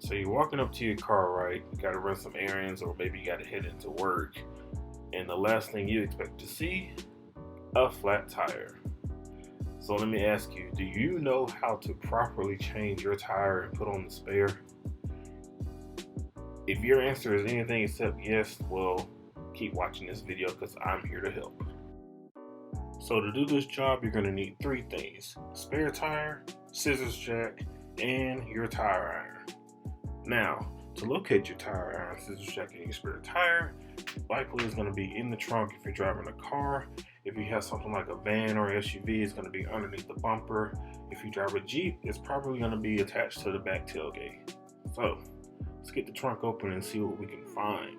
So you're walking up to your car, right? You got to run some errands, or maybe you got to head into work, and the last thing you expect to see, a flat tire. So let me ask you, do you know how to properly change your tire and put on the spare? If your answer is anything except yes, well, keep watching this video because I'm here to help. So to do this job, you're going to need three things: spare tire, scissors jack, and your tire iron. Now, to locate your tire iron, scissors jack, and your spare tire, likely is going to be in the trunk if you're driving a car. If you have something like a van or SUV, it's going to be underneath the bumper. If you drive a Jeep, it's probably going to be attached to the back tailgate. So, let's get the trunk open and see what we can find.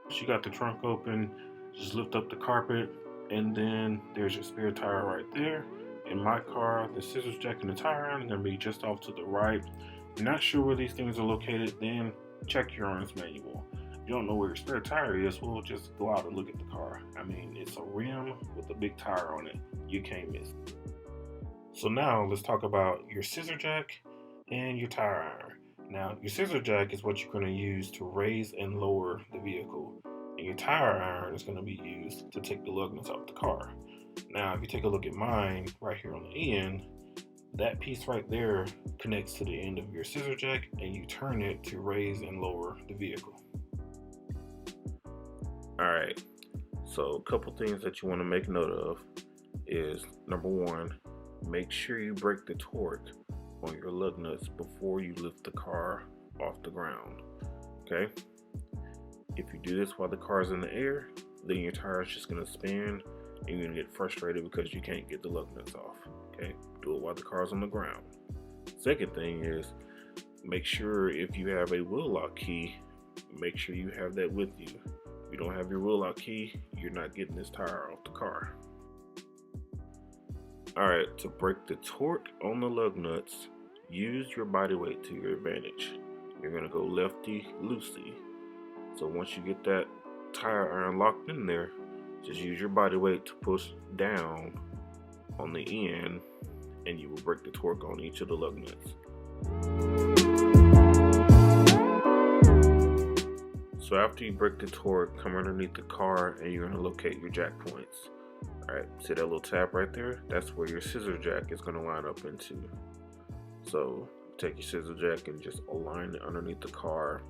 Once you got the trunk open, just lift up the carpet, and then there's your spare tire right there. In my car, the scissors jack and the tire iron are going to be just off to the right. If you're not sure where these things are located, then check your owner's manual. If you don't know where your spare tire is, well, just go out and look at the car. I mean, it's a rim with a big tire on it. You can't miss it. So now let's talk about your scissor jack and your tire iron. Now, your scissor jack is what you're going to use to raise and lower the vehicle, and your tire iron is going to be used to take the lug nuts off the car. Now, if you take a look at mine right here on the end, that piece right there connects to the end of your scissor jack, and you turn it to raise and lower the vehicle. Alright, so a couple things that you want to make note of is, number one, make sure you break the torque on your lug nuts before you lift the car off the ground. Okay? If you do this while the car is in the air, then your tire is just going to spin and you're going to get frustrated because you can't get the lug nuts off. Okay? Do it while the car is on the ground. Second thing is, make sure if you have a wheel lock key, make sure you have that with you. If you don't have your wheel lock key, you're not getting this tire off the car. Alright, to break the torque on the lug nuts, use your body weight to your advantage. You're going to go lefty-loosey. So once you get that tire iron locked in there, just use your body weight to push down on the end, and you will break the torque on each of the lug nuts. So after you break the torque, come underneath the car and you're going to locate your jack points. Alright, see that little tab right there? That's where your scissor jack is going to line up into. So take your scissor jack and just align it underneath the car,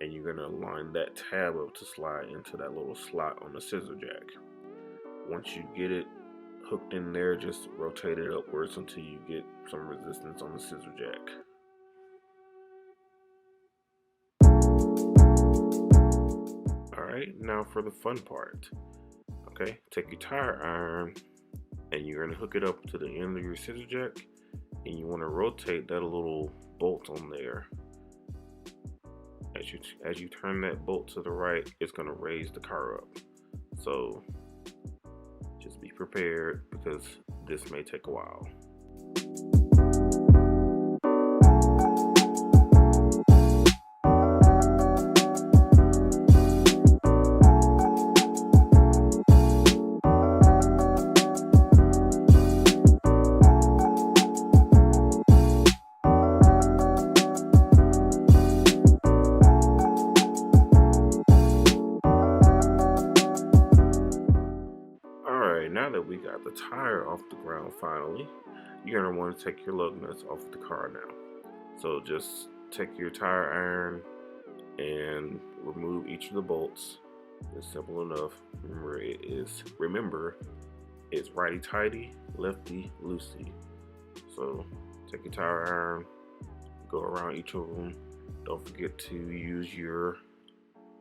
and you're going to line that tab up to slide into that little slot on the scissor jack. Once you get it hooked in there, just rotate it upwards until you get some resistance on the scissor jack. Alright, now for the fun part. Okay, take your tire iron and you're going to hook it up to the end of your scissor jack, and you want to rotate that little bolt on there. As you turn that bolt to the right, it's going to raise the car up. So just be prepared because this may take a while. Now that we got the tire off the ground finally, you're going to want to take your lug nuts off the car now. So just take your tire iron and remove each of the bolts. It's simple enough. Remember, it's righty-tighty, lefty-loosey. So take your tire iron, go around each of them. Don't forget to use your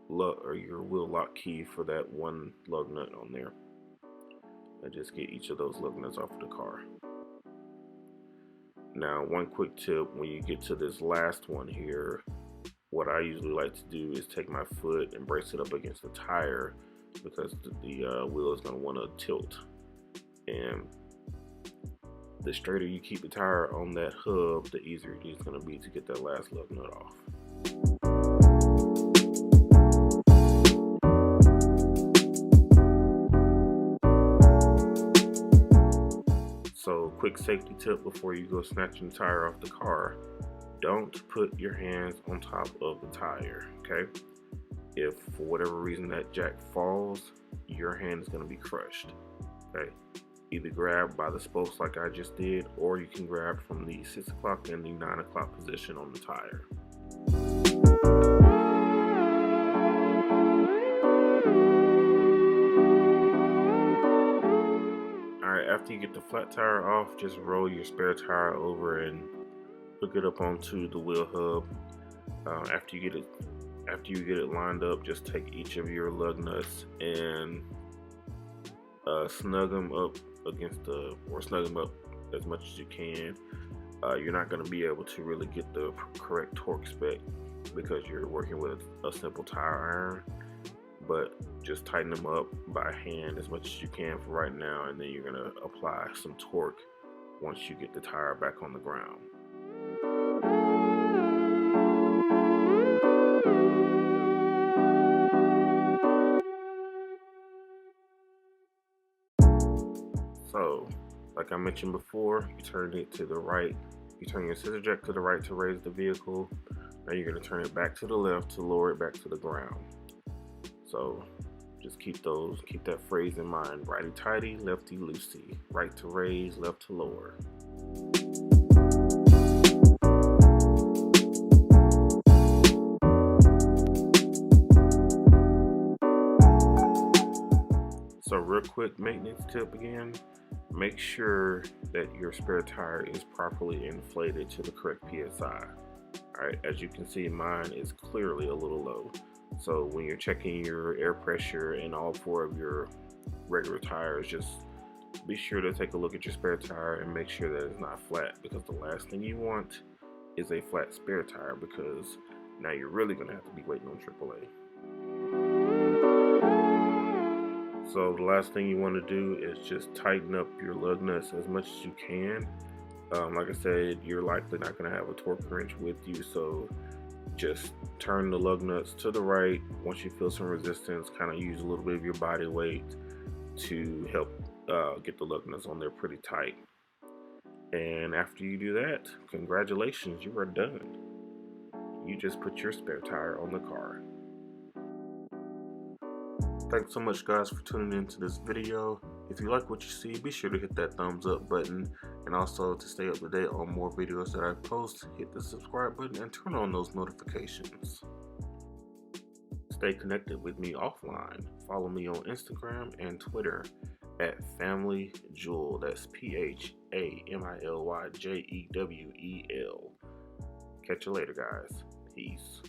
wheel lock key for that one lug nut on there. And just get each of those lug nuts off of the car. Now, one quick tip: when you get to this last one here, what I usually like to do is take my foot and brace it up against the tire, because the wheel is going to want to tilt. And the straighter you keep the tire on that hub, the easier it is going to be to get that last lug nut off. So, quick safety tip before you go snatching the tire off the car: don't put your hands on top of the tire, okay? If for whatever reason that jack falls, your hand is going to be crushed, okay? Either grab by the spokes like I just did, or you can grab from the 6 o'clock and the 9 o'clock position on the tire. Alright, after you get the flat tire off, just roll your spare tire over and hook it up onto the wheel hub. After you get it lined up, just take each of your lug nuts and snug them up snug them up as much as you can. You're not going to be able to really get the correct torque spec because you're working with a simple tire iron, but just tighten them up by hand as much as you can for right now, and then you're going to apply some torque once you get the tire back on the ground. So, like I mentioned before, you turn it to the right. You turn your scissor jack to the right to raise the vehicle. Now you're going to turn it back to the left to lower it back to the ground. So just keep that phrase in mind: righty tighty, lefty loosey. Right to raise, left to lower. So real quick maintenance tip again, make sure that your spare tire is properly inflated to the correct PSI. Alright, as you can see, mine is clearly a little low. So when you're checking your air pressure in all 4 of your regular tires, just be sure to take a look at your spare tire and make sure that it's not flat, because the last thing you want is a flat spare tire, because now you're really going to have to be waiting on AAA. So the last thing you want to do is just tighten up your lug nuts as much as you can. Like I said, you're likely not going to have a torque wrench with you, so just turn the lug nuts to the right. Once you feel some resistance, kind of use a little bit of your body weight to help get the lug nuts on there pretty tight. And after you do that, congratulations, you are done. You just put your spare tire on the car. Thanks so much, guys, for tuning into this video. If you like what you see, be sure to hit that thumbs up button, and also to stay up to date on more videos that I post, hit the subscribe button and turn on those notifications. Stay connected with me offline. Follow me on Instagram and Twitter at FamilyJewel. That's PHAMILYJEWEL. Catch you later, guys. Peace.